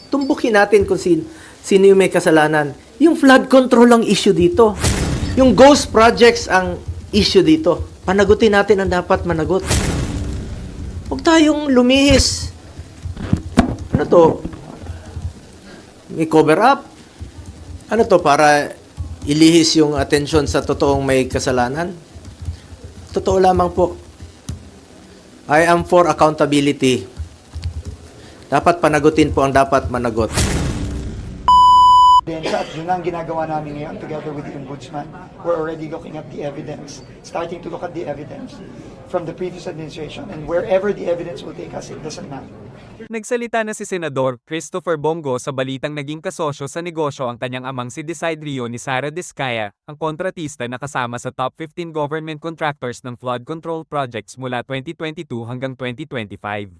tumbukin natin kung sino yung may kasalanan. Yung flood control ang issue dito. Yung ghost projects ang issue dito. Panagutin natin ang dapat managot. Huwag tayong lumihis. Ano to? May cover up? Ano to, para ilihis yung atensyon sa totoong may kasalanan? Totoo lamang po. I am for accountability. Dapat panagutin po ang dapat managot. At yun ang ginagawa namin ngayon together with the Ombudsman. We're already looking at the evidence, starting to look at the evidence from the previous administration, and wherever the evidence will take us, it doesn't matter. Nagsalita na si Senador Christopher Bongo sa balitang naging kasosyo sa negosyo ang kanyang amang si Decide Rio ni Sara Diskaya, ang kontratista na kasama sa top 15 government contractors ng flood control projects mula 2022 hanggang 2025.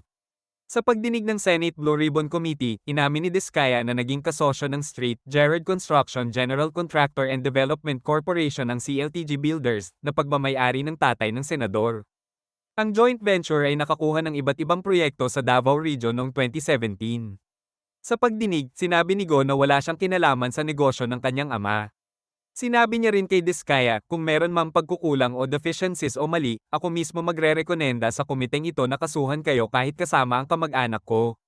Sa pagdinig ng Senate Blue Ribbon Committee, inamin ni Diskaya na naging kasosyo ng Street Jared Construction General Contractor and Development Corporation ng CLTG Builders na pagmamayari ng tatay ng senador. Ang joint venture ay nakakuha ng iba't ibang proyekto sa Davao Region noong 2017. Sa pagdinig, sinabi ni Go na wala siyang kinalaman sa negosyo ng kanyang ama. Sinabi niya rin kay Diskaya, kung meron mang pagkukulang o deficiencies o mali, ako mismo magre-rekomenda sa komiteng ito na kasuhan kayo kahit kasama ang kamag-anak ko.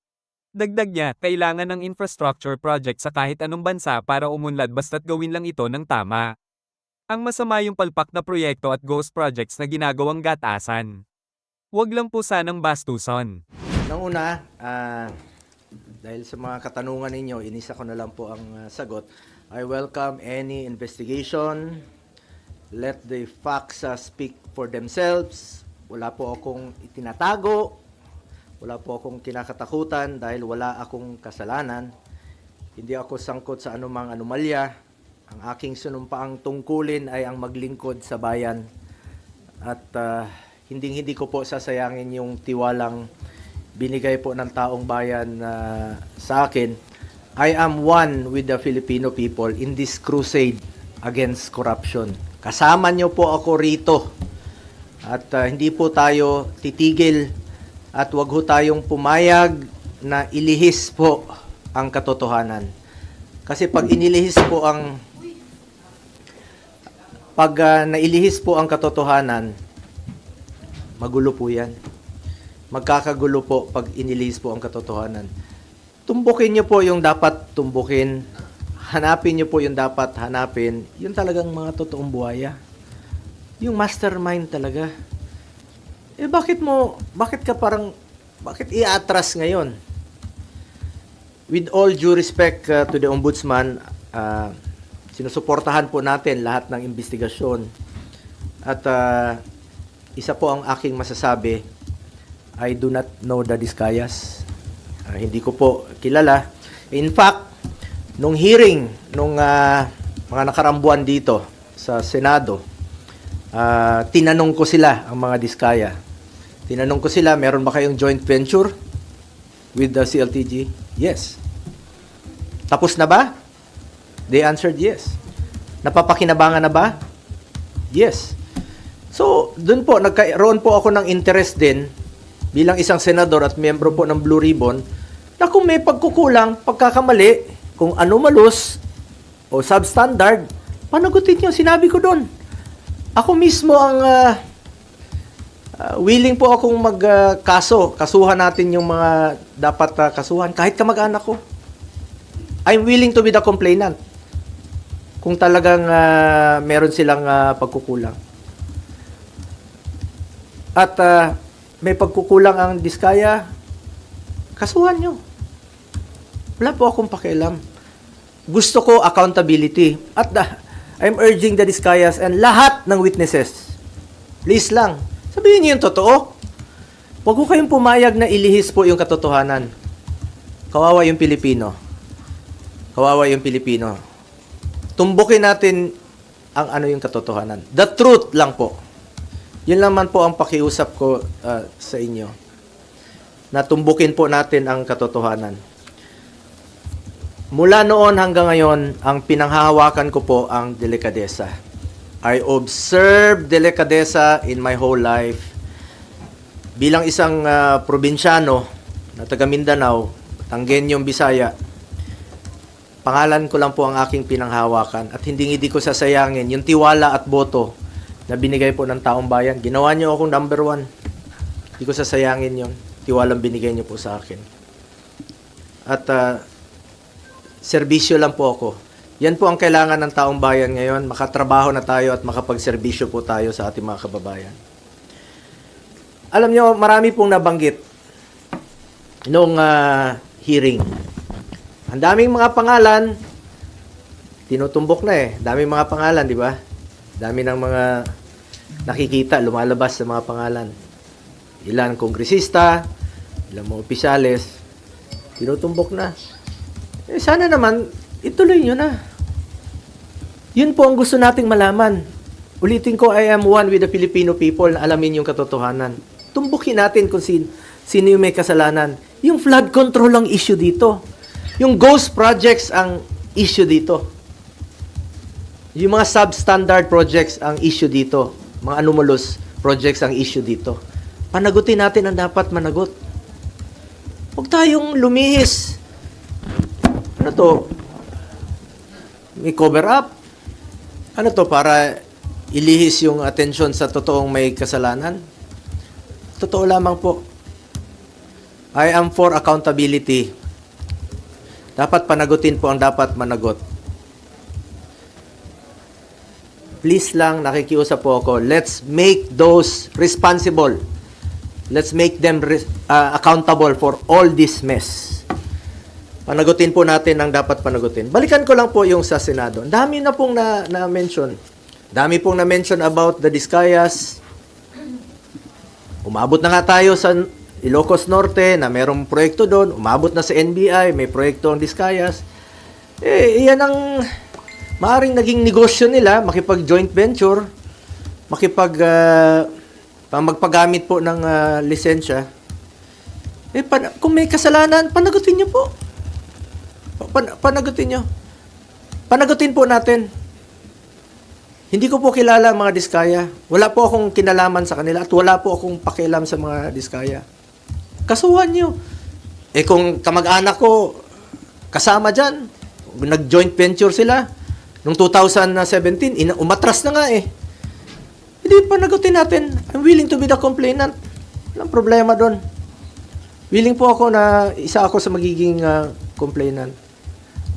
Dagdag niya, kailangan ng infrastructure project sa kahit anong bansa para umunlad basta't gawin lang ito ng tama. Ang masama yung palpak na proyekto at ghost projects na ginagawang gatasan. Huwag lang po sanang bastusan. Nang una, dahil sa mga katanungan ninyo, inisa ko na lang po ang sagot. I welcome any investigation. Let the facts speak for themselves. Wala po akong itinatago. Wala po akong kinakatakutan dahil wala akong kasalanan. Hindi ako sangkot sa anumang anomalya. Ang aking sinumpaang tungkulin ay ang maglingkod sa bayan. At hindi ko po sasayangin yung tiwalang binigay po ng taong bayan sa akin. I am one with the Filipino people in this crusade against corruption. Kasama niyo po ako rito. At hindi po tayo titigil at wag ho tayong pumayag na ilihis po ang katotohanan. Kasi pag nailihis po ang katotohanan, magulo po yan. Magkakagulo po pag inilihis po ang katotohanan. Tumbukin niyo po yung dapat tumbukin. Hanapin niyo po yung dapat hanapin. Yun talagang mga totoong buhaya. Yung mastermind talaga. Bakit i-atras ngayon? With all due respect to the Ombudsman, sinusuportahan po natin lahat ng investigasyon. At isa po ang aking masasabi, I do not know the Diskayas. Hindi ko po kilala. In fact, nung hearing, nung mga nakarambuan dito sa Senado, tinanong ko sila, ang mga Diskaya. Tinanong ko sila, meron ba kayong joint venture with the CLTG? Yes. Tapos na ba? They answered yes. Napapakinabangan na ba? Yes. So, dun po, nagkaroon po ako ng interest din bilang isang senador at miyembro po ng Blue Ribbon na kung may pagkukulang, pagkakamali, kung anomalous o substandard, panagutin niyo, sinabi ko doon. Ako mismo ang willing po akong kasuhan natin yung mga dapat kasuhan, kahit kamag-anak ko. I'm willing to be the complainant kung talagang meron silang pagkukulang. At may pagkukulang ang Diskaya, kasuhan nyo. Wala po akong pakialam. Gusto ko accountability. At I'm urging the Diskayas and lahat ng witnesses, please lang, sabihin niyo yung totoo. Huwag ko kayong pumayag na ilihis po yung katotohanan. Kawawa yung Pilipino. Kawawa yung Pilipino. Tumbukin natin ang yung katotohanan. The truth lang po. Yun naman po ang pakiusap ko sa inyo. Na tumbukin po natin ang katotohanan. Mula noon hanggang ngayon, ang pinanghahawakan ko po ang delikadesa. I observe delikadesa in my whole life. Bilang isang probinsyano na taga Mindanao, Tanggenyong Bisaya, pangalan ko lang po ang aking pinanghawakan at hindi ko sasayangin yung tiwala at boto na binigay po ng taong bayan. Ginawa niyo akong number 1. Hindi ko sasayangin yun. Tiwalang binigay niyo po sa akin. At serbisyo lang po ako. Yan po ang kailangan ng taong bayan ngayon. Makatrabaho na tayo at makapagserbisyo po tayo sa ating mga kababayan. Alam niyo, marami pong nabanggit noong hearing. Ang daming mga pangalan, tinutumbok na eh. Daming mga pangalan, di ba? Dami ng mga nakikita, lumalabas sa mga pangalan. Ilan kongresista, ilan mga opisyales, tinutumbok na. Eh, sana naman, ituloy nyo na. Yun po ang gusto nating malaman. Ulitin ko, I am one with the Filipino people na alamin yung katotohanan. Tumbukin natin kung sino yung may kasalanan. Yung flood control ang issue dito. Yung ghost projects ang issue dito. Yung mga substandard projects ang issue dito. Mga anomalous projects ang issue dito. Panagutin natin ang dapat managot. Huwag tayong lumihis. Ano to? May cover up? Ano to? Para ilihis yung atensyon sa totoong may kasalanan? Totoo lamang po. I am for accountability. Dapat panagutin po ang dapat managot. Please lang, nakikiusap po ako, let's make those responsible. Let's make them accountable for all this mess. Panagutin po natin ang dapat panagutin. Balikan ko lang po yung sa Senado. Ang dami na pong na-mention. Dami pong na-mention about the Discayas. Umabot na nga tayo sa Ilocos Norte na merong proyekto doon, umabot na sa NBI, may proyekto ang Discayas. Iyan ang maaring naging negosyo nila, makipag-joint venture, magpagamit po ng lisensya. Kung may kasalanan, panagutin nyo po. Panagutin nyo. Panagutin po natin. Hindi ko po kilala ang mga Diskaya. Wala po akong kinalaman sa kanila at wala po akong pakialam sa mga Diskaya. Kasuhan nyo. Kung kamag-anak ko kasama dyan, nag-joint venture sila, noong 2017, umatras na nga eh. Hindi, panagutin natin. I'm willing to be the complainant. Walang problema doon. Willing po ako na isa ako sa magiging complainant.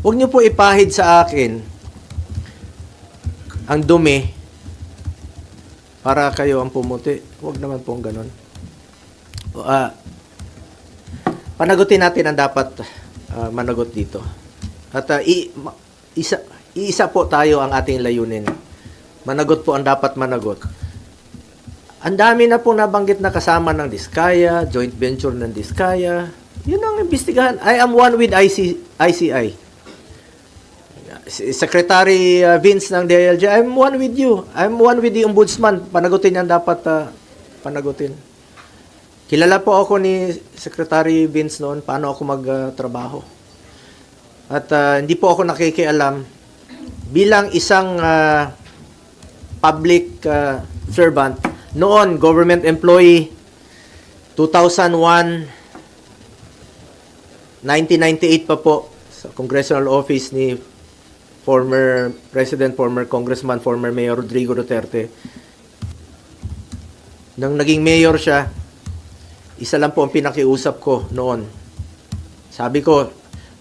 Huwag nyo po ipahid sa akin ang dumi para kayo ang pumuti. Huwag naman pong ganon. Panagutin natin ang dapat managot dito. At isa po tayo ang ating layunin. Managot po ang dapat managot. Ang dami na pong nabanggit na kasama ng Diskaya, joint venture ng Diskaya. Yun ang imbestigahan. I am one with ICI. Secretary Vince ng DILG, I'm one with you. I'm one with the Ombudsman. Panagutin yan dapat panagutin. Kilala po ako ni Secretary Vince noon paano ako magtrabaho. At hindi po ako nakikialam bilang isang public servant. Noon, government employee, 2001, 1998 pa po, sa congressional office ni former President, former Congressman, former Mayor Rodrigo Duterte. Nang naging mayor siya, isa lang po ang pinakiusap ko noon. Sabi ko,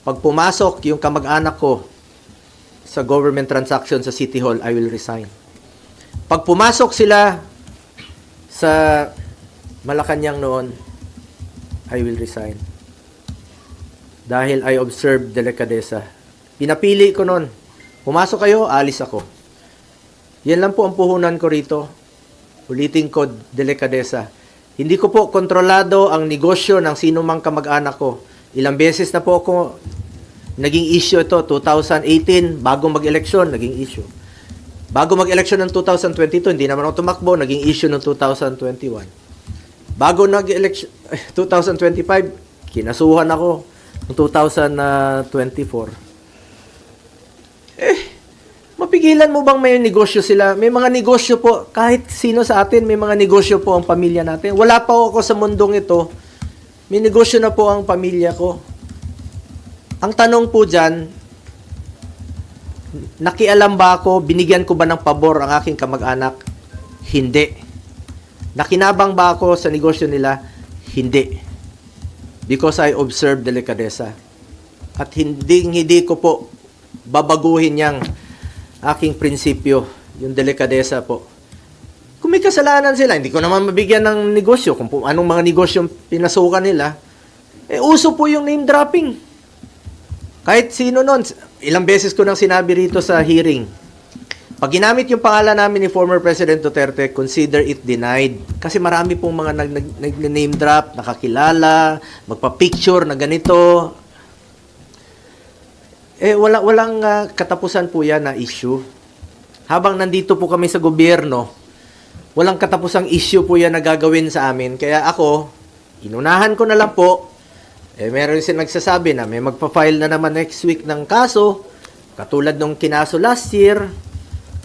pag pumasok yung kamag-anak ko sa government transaction sa City Hall, I will resign. Pag pumasok sila sa Malacanang noon, I will resign. Dahil I observed delikadesa. Pinapili ko noon. Pumasok kayo, alis ako. Yan lang po ang puhunan ko rito. Ulitin ko, delikadesa. Hindi ko po kontrolado ang negosyo ng sino mang kamag-anak ko. Ilang beses na po ako naging issue ito. 2018, bago mag-eleksyon, naging issue. Bago mag-eleksyon ng 2022, hindi naman ako tumakbo, naging issue ng 2021. Bago nag-eleksyon, 2025, kinasuhan ako ng 2024. Mapigilan mo bang may negosyo sila? May mga negosyo po, kahit sino sa atin, may mga negosyo po ang pamilya natin. Wala pa ako sa mundong ito, may negosyo na po ang pamilya ko. Ang tanong po dyan, Nakialam ba ako, binigyan ko ba ng pabor ang aking kamag-anak? Hindi. Nakinabang ba ako sa negosyo nila? Hindi. Because I observe delikadesa. At hindi ko po babaguhin yang aking prinsipyo, yung delikadesa po. Kung may kasalanan sila, hindi ko naman mabigyan ng negosyo, kung anong mga negosyo pinasukan nila, uso po yung name dropping. Kahit sino nun, ilang beses ko nang sinabi rito sa hearing, pag ginamit yung pangalan namin ni former President Duterte, consider it denied. Kasi marami pong mga nag-name drop, nakakilala, magpa-picture na ganito. Walang katapusan po yan na issue. Habang nandito po kami sa gobyerno, walang katapusang issue po yan na gagawin sa amin. Kaya ako, inunahan ko na lang po. Meron silang nagsasabi na may magpa-file na naman next week ng kaso, katulad nung kinaso last year,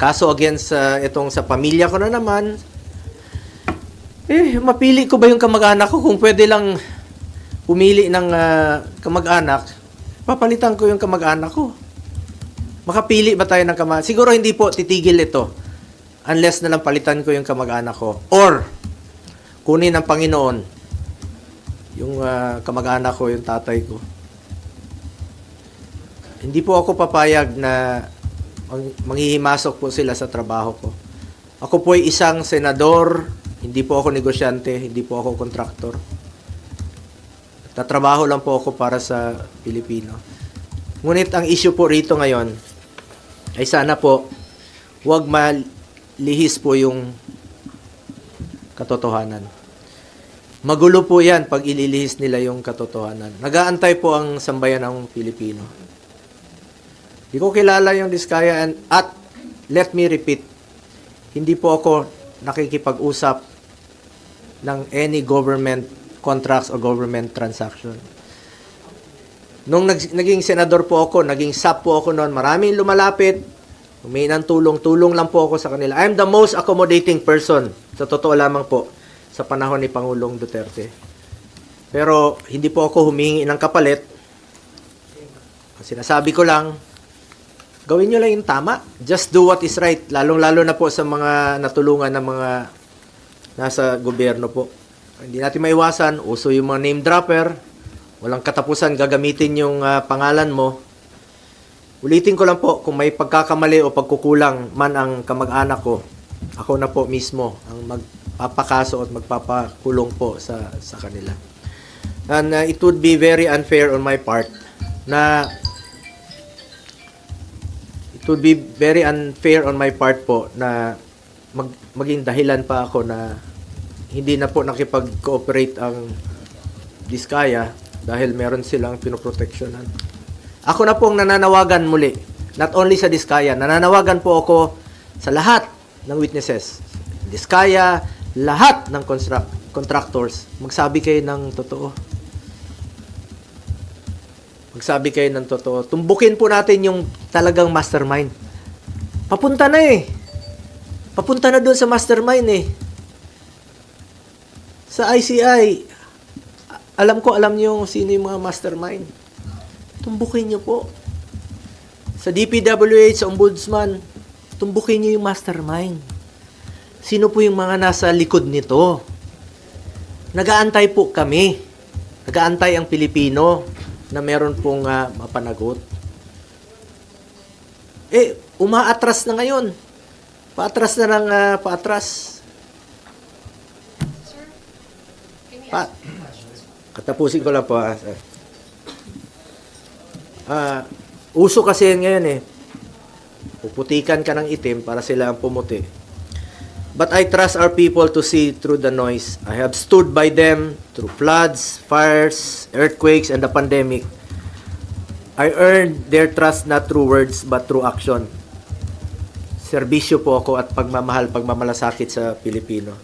kaso against itong sa pamilya ko na naman. Mapili ko ba yung kamag-anak ko? Kung pwede lang pumili ng kamag-anak, papalitan ko yung kamag-anak ko. Makapili ba tayo ng kamag-anak? Siguro hindi po titigil ito unless na lang palitan ko yung kamag-anak ko. Or, kunin ng Panginoon yung kamag-anak ko, yung tatay ko. Hindi po ako papayag na manghihimasok po sila sa trabaho ko. Ako po ay isang senador, hindi po ako negosyante, hindi po ako kontraktor. Tatrabaho lang po ako para sa Pilipino. Ngunit ang issue po rito ngayon ay sana po huwag malihis po yung katotohanan. Magulo po yan pag ililihis nila yung katotohanan. Nag-aantay po ang sambayan ng Pilipino. Di ko kilala yung Diskaya at let me repeat, hindi po ako nakikipag-usap ng any government contracts o government transaction. Nung naging senador po ako, naging SAP po ako noon, maraming lumalapit, humingi ng tulong lang po ako sa kanila. I'm the most accommodating person, sa totoo lamang po, sa panahon ni Pangulong Duterte. Pero hindi po ako humingi ng kapalit. Sinasabi ko lang, gawin nyo lang yung tama. Just do what is right. Lalong-lalo na po sa mga natulungan ng mga nasa gobyerno po. Hindi natin maiwasan. Uso yung mga name dropper. Walang katapusan gagamitin yung pangalan mo. Ulitin ko lang po, kung may pagkakamali o pagkukulang man ang kamag-anak ko, ako na po mismo ang magpapakaso at magpapakulong po sa kanila. And it would be very unfair on my part na po na maging dahilan pa ako na hindi na po nakipag-cooperate ang Diskaya dahil meron silang pinoproteksyonan. Ako na pong nananawagan muli, not only sa Diskaya, nananawagan po ako sa lahat ng witnesses. Diskaya, lahat ng contractors, magsabi kayo ng totoo. Magsabi kayo ng totoo. Tumbukin po natin yung talagang mastermind. Papunta na eh. Papunta na doon sa mastermind eh. Sa ICI, alam niyo sino yung mga mastermind. Tumbukin niyo po. Sa DPWH, sa Ombudsman, tumbukin niyo yung mastermind. Sino po yung mga nasa likod nito? Nagaantay po kami. Nagaantay ang Pilipino na meron pong mapanagot. Umaatras na ngayon. Paatras na ng paatras. Katapusin ko lang po. Uso kasi yan ngayon eh. Puputikan ka ng itim para sila ang pumuti. But I trust our people to see through the noise. I have stood by them through floods, fires, earthquakes, and the pandemic. I earned their trust not through words but through action. Serbisyo po ako at pagmamalasakit sa Pilipino.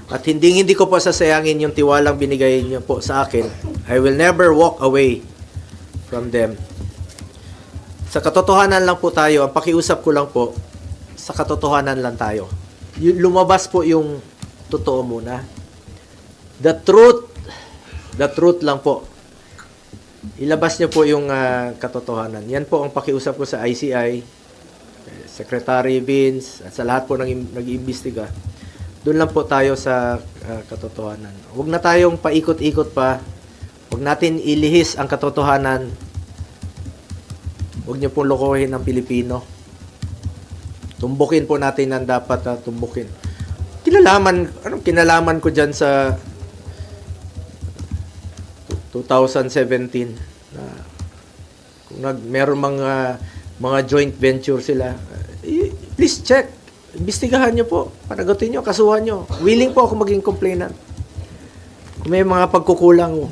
At hindi ko po sasayangin yung tiwalang binigay niyo po sa akin. I will never walk away from them. Sa katotohanan lang po tayo, ang pakiusap ko lang po, sa katotohanan lang tayo. Lumabas po yung totoo muna. The truth lang po. Ilabas niyo po yung katotohanan. Yan po ang pakiusap ko sa ICI. Secretary Vince, at sa lahat po ng nag-iimbestiga, doon lang po tayo sa katotohanan. Huwag na tayong paikot-ikot pa. Huwag natin ilihis ang katotohanan. Huwag niyo pong lokohin ang Pilipino. Tumbukin po natin ang dapat na tumbukin. Anong kinalaman ko dyan sa 2017 na kung meron mga joint venture sila, please check. Imbestigahan nyo po. Panagutin nyo, kasuhan nyo. Willing po ako maging complainant. Kung may mga pagkukulang,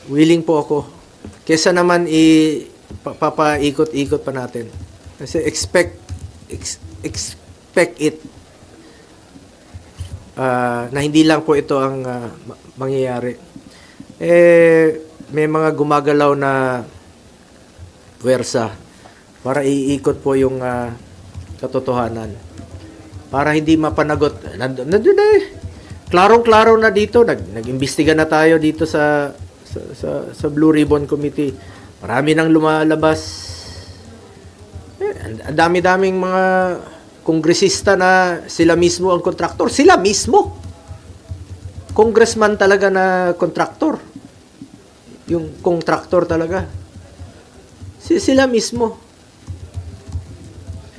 willing po ako. Kesa naman papaikot-ikot pa natin. Kasi expect it na hindi lang po ito ang mangyayari. May mga gumagalaw na puwersa para iikot po yung katotohanan. Para hindi mapanagot. Nandun na eh. Klarong-klaro na dito. Nag-imbestiga na tayo dito sa Blue Ribbon Committee. Marami nang lumalabas. Ang dami-daming mga kongresista na sila mismo ang kontraktor. Sila mismo. Congressman talaga na kontraktor. Yung kontraktor talaga. Sila mismo.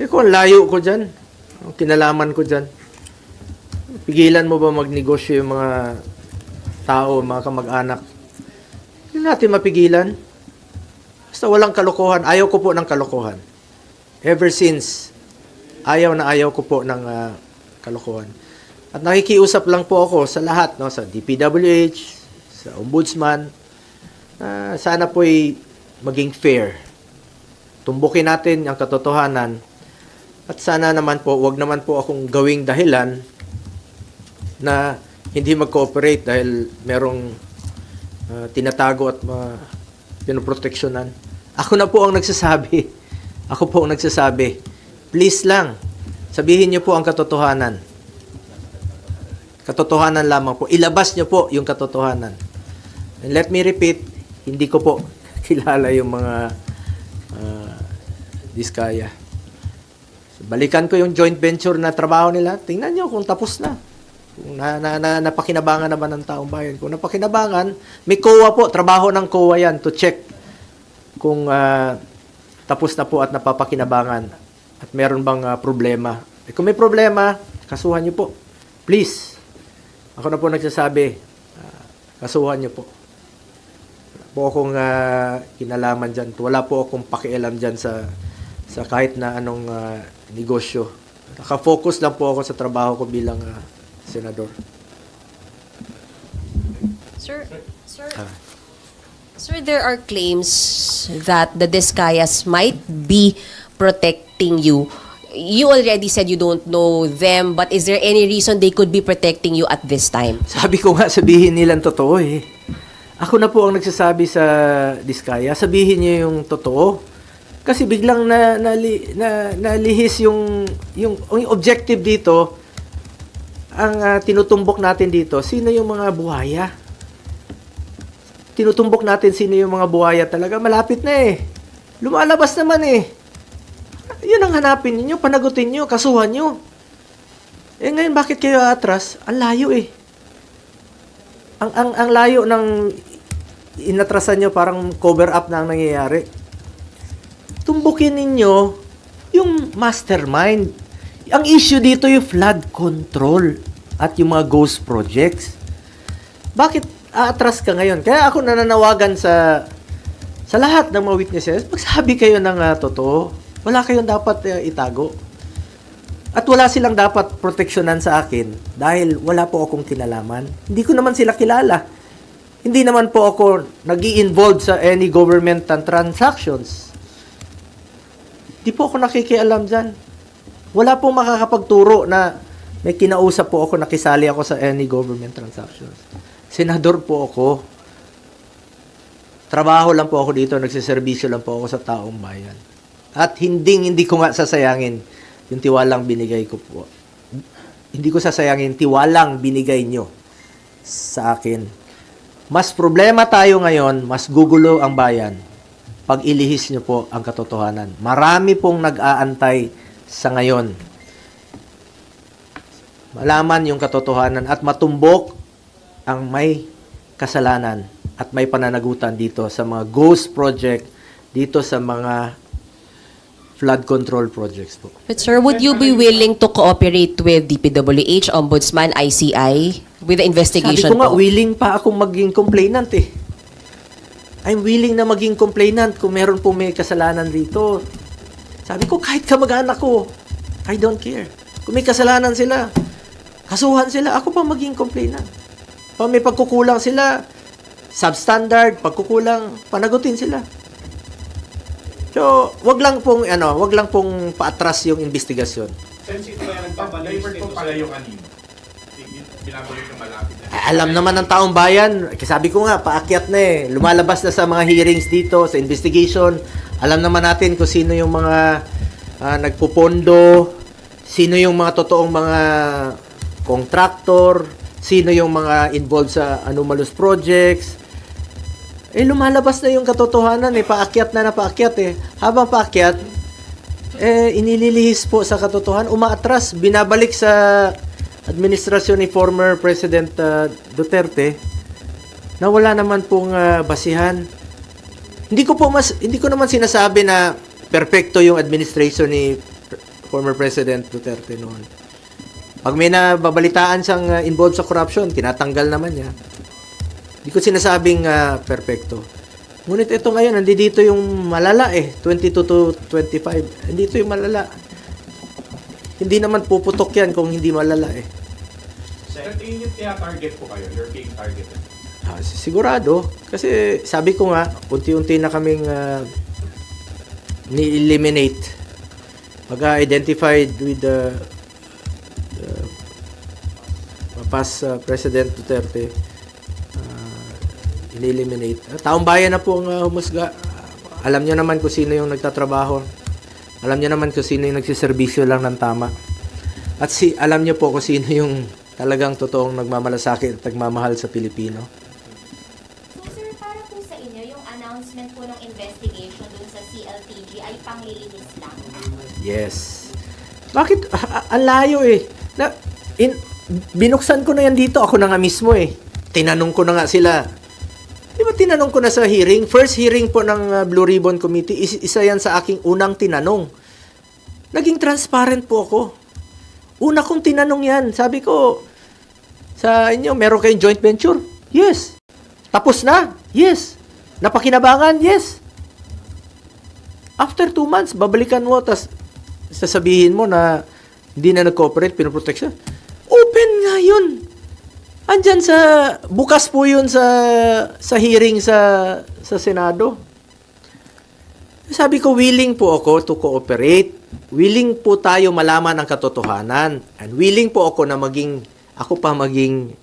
Kung layo ko dyan, ang kinalaman ko dyan, pigilan mo ba magnegosyo yung mga tao, mga kamag-anak? Hindi natin mapigilan. Basta walang kalokohan. Ayaw ko po ng kalokohan. Ever since, ayaw ko po ng kalokohan. At nakikiusap lang po ako sa lahat, no, sa DPWH, sa Ombudsman, sana po'y maging fair. Tumbukin natin ang katotohanan. At sana naman po, wag naman po akong gawing dahilan na hindi mag-cooperate dahil merong tinatago at pinoproteksyonan. Ako na po ang nagsasabi. Ako po ang nagsasabi. Please lang, sabihin niyo po ang katotohanan. Katotohanan lamang po. Ilabas niyo po yung katotohanan. And let me repeat, hindi ko po kilala yung mga Diskaya. So, balikan ko yung joint venture na trabaho nila. Tingnan niyo kung tapos na. Kung napakinabangan naman ng taong bayan. Kung napakinabangan, may COA po. Trabaho ng COA yan to check kung tapos na po at napapakinabangan at meron bang problema. Kung may problema, kasuhan niyo po. Please. Ako na po nagsasabi, kasuhan niyo po. Wala po akong kinalaman dyan. Wala po akong pakialam dyan sa kahit na anong negosyo. Nakafocus lang po ako sa trabaho ko bilang senador. Sir, there are claims that the Discayas might be protecting you. You already said you don't know them, but is there any reason they could be protecting you at this time? Sabi ko nga, sabihin nilang totoo eh. Ako na po ang nagsasabi sa Diskaya, sabihin niyo yung totoo. Kasi biglang nalihis yung objective dito, ang tinutumbok natin dito, sino yung mga buhaya? Tinutumbok natin sino yung mga buhaya talaga, malapit na eh. Lumalabas naman eh. Yun ang hanapin niyo, panagutin niyo, kasuhan niyo. Ngayon bakit kayo atras? Ang layo eh. Ang layo ng inatrasan niyo, parang cover up na ang nangyayari. Tumbukin ninyo yung mastermind. Ang issue dito yung flood control at yung mga ghost projects. Bakit aatras ka ngayon? Kaya ako nananawagan sa lahat ng mga witnesses, magsabi kayo ng totoo. Wala kayong dapat itago. At wala silang dapat proteksyonan sa akin dahil wala po akong kinalaman. Hindi ko naman sila kilala. Hindi naman po ako nag-i-involve sa any government transactions. Di po ako nakikialam dyan. Wala pong makakapagturo na may kinausap po ako, nakisali ako sa any government transactions. Senador po ako. Trabaho lang po ako dito, nagsiservisyo lang po ako sa taong bayan. At hindi ko nga sasayangin yung tiwalang binigay ko po. Hindi ko sasayangin tiwalang binigay nyo sa akin. Mas problema tayo ngayon, mas gugulo ang bayan. pag ilihis nyo po ang katotohanan. Marami pong nag-aantay sa ngayon. Malaman yung katotohanan at matumbok ang may kasalanan at may pananagutan dito sa mga ghost project, dito sa mga flood control projects po. But sir, would you be willing to cooperate with DPWH, Ombudsman, ICI with the Sabi investigation ko nga, po? willing pa akong maging complainant eh. I'm willing na maging complainant kung meron po may kasalanan dito. Sabi ko, kahit kamag-anak ko, I don't care. Kung may kasalanan sila, kasuhan sila, ako pa maging complainant. Pag may pagkukulang sila, substandard, pagkukulang, panagutin sila. So, wag lang pong paatras yung investigasyon. Since ito ay nagpapalipert po pala yung kanino. Binabalik yung malapit na. Alam naman ng taong bayan, kasi sabi ko nga, paakyat na eh. Lumalabas na sa mga hearings dito, sa investigation. Alam naman natin kung sino yung mga nagpupondo, sino yung mga totoong mga contractor, sino yung mga involved sa anomalous projects. Eh, lumalabas na yung katotohanan eh. Paakyat na paakyat eh. Habang paakyat, inililihis po sa katotohanan, umaatras, binabalik sa administrasyon ni former President Duterte na wala naman pong basihan. Hindi ko naman sinasabi na perpekto yung administration ni former President Duterte noon. Pag may nababalitaan siyang involved sa corruption, tinatanggal naman niya. Hindi ko sinasabing perpekto. Ngunit ito ngayon, nandito yung malala eh. 22 to 25. Nandito yung malala. Hindi naman puputok yan kung hindi malala eh. Sir, tingin yung target po kayo? You're being targeted. Sigurado. Kasi sabi ko nga, unti-unti na kaming ni-eliminate. Pag-identified with the past President Duterte, in-eliminate. Taong bayan na po ang humusga. Alam nyo naman kung sino yung nagtatrabaho. Alam nyo naman kung sino yung nagsiservisyo lang ng tama. At alam nyo po kung sino yung talagang totoong nagmamalasakit at nagmamahal sa Pilipino. So sir, para po sa inyo, yung announcement po ng investigation dun sa CLTG ay panglilinis lang? Yes. Bakit? Ang layo eh. Binuksan ko na yan dito. Ako na nga mismo eh. Tinanong ko na nga sila. Di ba tinanong ko na sa hearing? First hearing po ng Blue Ribbon Committee, isa yan sa aking unang tinanong. Naging transparent po ako. Una kong tinanong yan. Sabi ko, sa inyo, meron kayong joint venture? Yes. Tapos na? Yes. Napakinabangan? Yes. After 2 months, babalikan mo, tas sasabihin mo na hindi na nag-cooperate, pinoprotect siya. Open nga yun. Andyan bukas po yun sa hearing sa Senado. Sabi ko, willing po ako to cooperate. Willing po tayo malaman ang katotohanan. And willing po ako na ako pa maging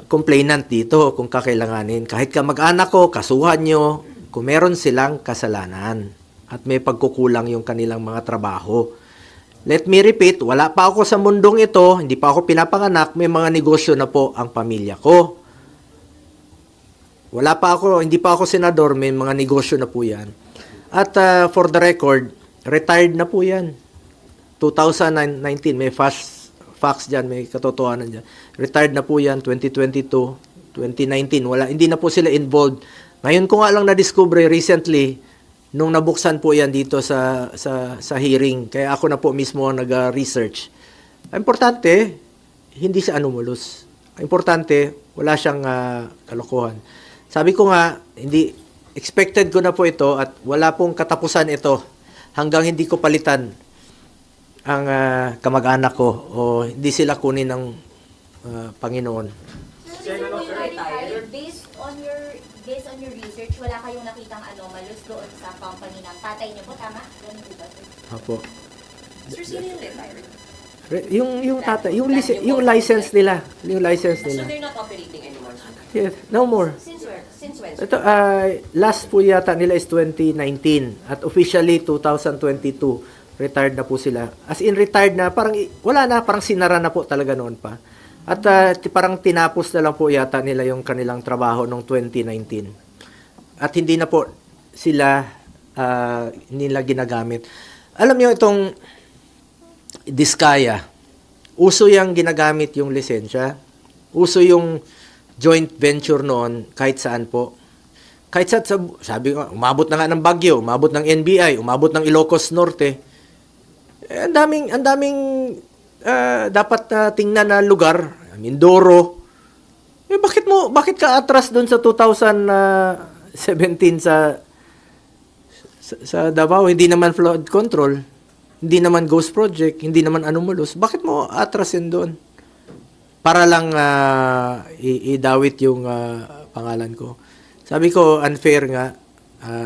complainant dito kung kakailanganin. Kahit kamag-anak ko, kasuhan nyo, kung meron silang kasalanan at may pagkukulang yung kanilang mga trabaho. Let me repeat, wala pa ako sa mundong ito, hindi pa ako pinapanganak, may mga negosyo na po ang pamilya ko. Hindi pa ako senador, may mga negosyo na po yan. At for the record, retired na po yan. 2019, may facts dyan, may katotohanan dyan. Retired na po yan, 2022, 2019, hindi na po sila involved. Ngayon ko nga lang na-discover recently, nung nabuksan po yan dito sa hearing, kaya ako na po mismo nag-research. Importante, hindi siya anomalous. Importante, wala siyang kalokohan. Sabi ko nga, expected ko na po ito at wala pong katapusan ito hanggang hindi ko palitan ang kamag-anak ko o hindi sila kunin ng Panginoon. Sir, when you retired, based on your research, wala kayong nakitang anomalous doon sa company ng tatay niyo po, tama? Ganun po ba, sir? Apo. Sir, sino yung retired? Yung license nila. Yung license So nila. they're not operating anymore? Yes, no more. Since where? Since when? Ito, last po yata nila is 2019 at officially 2022 retired na po sila. As in retired na, parang wala na, parang sinara na po talaga noon pa. At parang tinapos na lang po yata nila yung kanilang trabaho noong 2019. At hindi na po sila nila ginagamit. Alam niyo itong Diskaya, uso yung ginagamit yung lisensya. Uso yung joint venture noon kahit saan po. Kahit sabi ko, umabot na nga ng Baguio, umabot ng NBI, umabot ng Ilocos Norte. Ang daming dapat tingnan na lugar, Mindoro. Bakit ka atras doon sa 2017 sa Davao? Hindi naman flood control, hindi naman ghost project, hindi naman anomalous. Bakit mo atrasin doon? Para lang idawit yung pangalan ko. Sabi ko, unfair nga.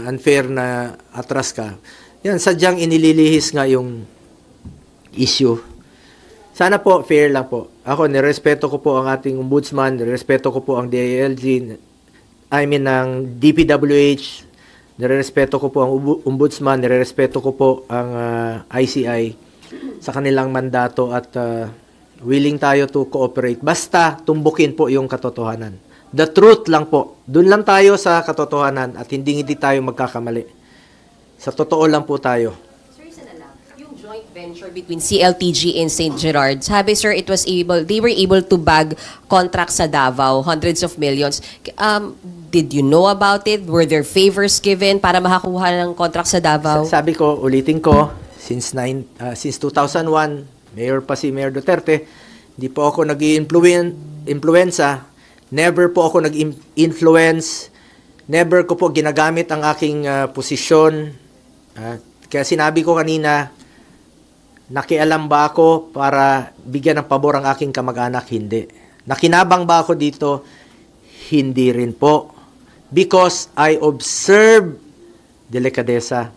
Unfair na atras ka. Yan, sadyang inililihis nga yung issue. Sana po, fair lang po. Ako, nirespeto ko po ang ating ombudsman, nirespeto ko po ang DILG, ng DPWH, nirespeto ko po ang ombudsman, nirespeto ko po ang ICI sa kanilang mandato at willing tayo to cooperate. Basta tumbukin po yung katotohanan. The truth lang po. Doon lang tayo sa katotohanan at hindi tayo magkakamali. Sa totoo lang po tayo. Sir, isa na lang. Yung joint venture between CLTG and St. Gerard, sabi sir, they were able to bag contracts sa Davao, hundreds of millions. Did you know about it? Were there favors given para makakuha ng contract sa Davao? Sabi ko, ulitin ko, since 2001, Mayor pa si Mayor Duterte, hindi po ako nag-influenza, never po ako nag-influence, never ko po ginagamit ang aking posisyon. Kaya sinabi ko kanina, nakialam ba ako para bigyan ng pabor ang aking kamag-anak? Hindi. Nakinabang ba ako dito? Hindi rin po. Because I observe delikadesa.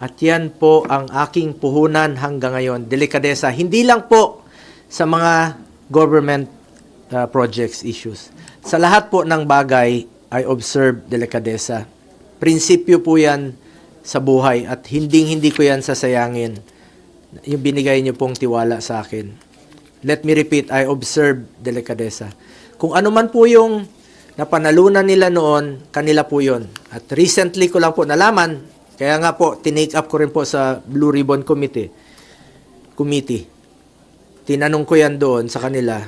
At yan po ang aking puhunan hanggang ngayon. Delikadesa. Hindi lang po sa mga government projects issues. Sa lahat po ng bagay, I observe delikadesa. Prinsipyo po yan sa buhay at hindi ko yan sasayangin. Yung binigay niyo pong tiwala sa akin. Let me repeat, I observe delikadesa. Kung ano man po yung napanalunan nila noon, kanila po yun. At recently ko lang po nalaman, kaya nga po, tinake up ko rin po sa Blue Ribbon Committee. Tinanong ko yan doon sa kanila.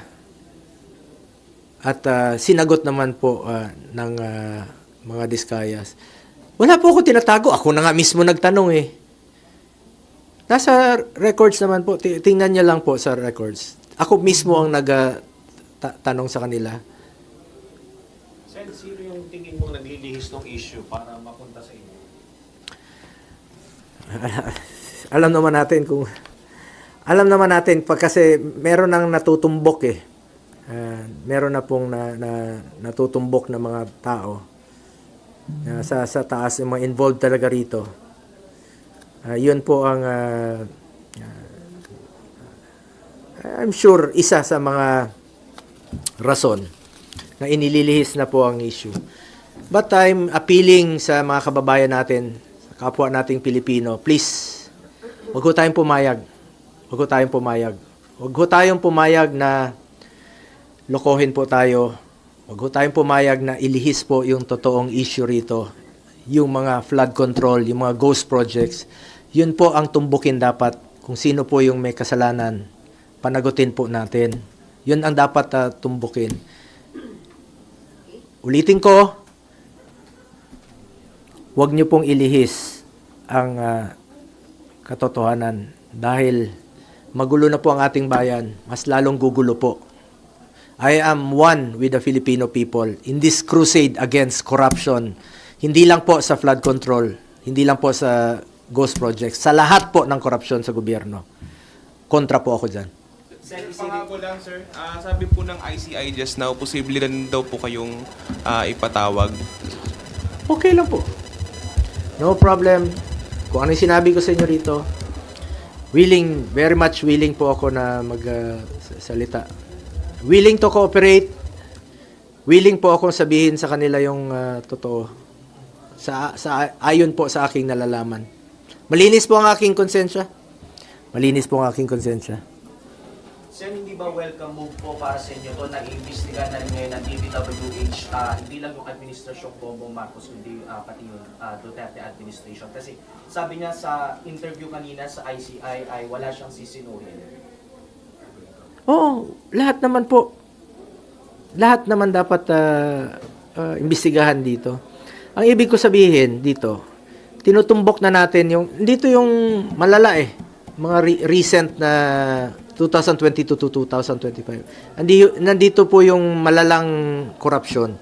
At sinagot naman po ng mga Diskayas. Wala po ako tinatago. Ako na nga mismo nagtanong eh. Nasa records naman po. Tingnan niyo lang po sa records. Ako mismo ang nagtanong sa kanila. Sen, sino yung tingin mong naglilihis ng issue para mapunta sa inyo? Alam naman natin kasi meron nang natutumbok eh. Meron na pong natutumbok na mga tao sa taas, yung mga involved talaga rito. Yun po ang I'm sure isa sa mga rason na inililihis na po ang issue. But I'm appealing sa mga kababayan natin, sa kapwa nating Pilipino, please, wag ho tayong pumayag. Wag ho tayong pumayag. Wag ho tayong pumayag na lokohin po tayo. Wag ho tayong pumayag na ilihis po yung totoong issue rito. Yung mga flood control, yung mga ghost projects. Yun po ang tumbukin dapat. Kung sino po yung may kasalanan, panagutin po natin. Yun ang dapat tumbukin. Ulitin ko, wag niyo pong ilihis ang katotohanan dahil magulo na po ang ating bayan, mas lalong gugulo po. I am one with the Filipino people in this crusade against corruption. Hindi lang po sa flood control, hindi lang po sa ghost projects, sa lahat po ng korupsyon sa gobyerno. Kontra po ako dyan. Pangako lang, sir. Sabi po ng ICI just now, posible rin daw po kayong ipatawag. Okay lang po. No problem. Kung ano yung sinabi ko sa inyo rito, very much willing po ako na magsalita. Willing to cooperate. Willing po akong sabihin sa kanila yung totoo. Ayon po sa aking nalalaman. Malinis po ang aking konsensya. Malinis po ang aking konsensya. Sen, hindi ba welcome move po para sa inyo to na iimbestigahan na rin ngayon ng DPWH, hindi lang yung administrasyong Bongbong Marcos, kundi pati yung Duterte administration? Kasi sabi niya sa interview kanina sa ICI ay wala siyang sisinuhin. Oo, lahat naman po. Lahat naman dapat imbestigahan dito. Ang ibig ko sabihin dito, tinutumbok na natin dito yung malala mga recent na 2022 to 2025. Nandito po yung malalang korupsyon.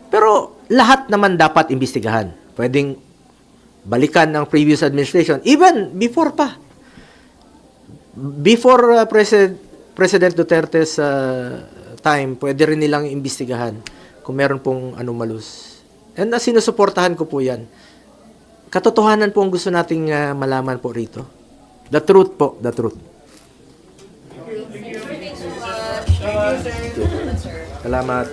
Pero lahat naman dapat imbestigahan. Pwedeng balikan ng previous administration. Even before pa. Before President Duterte's time, pwede rin nilang imbestigahan kung meron pong anomalous. And sinusuportahan ko po yan. Katotohanan po ang gusto nating malaman po rito. The truth po, the truth. Salamat.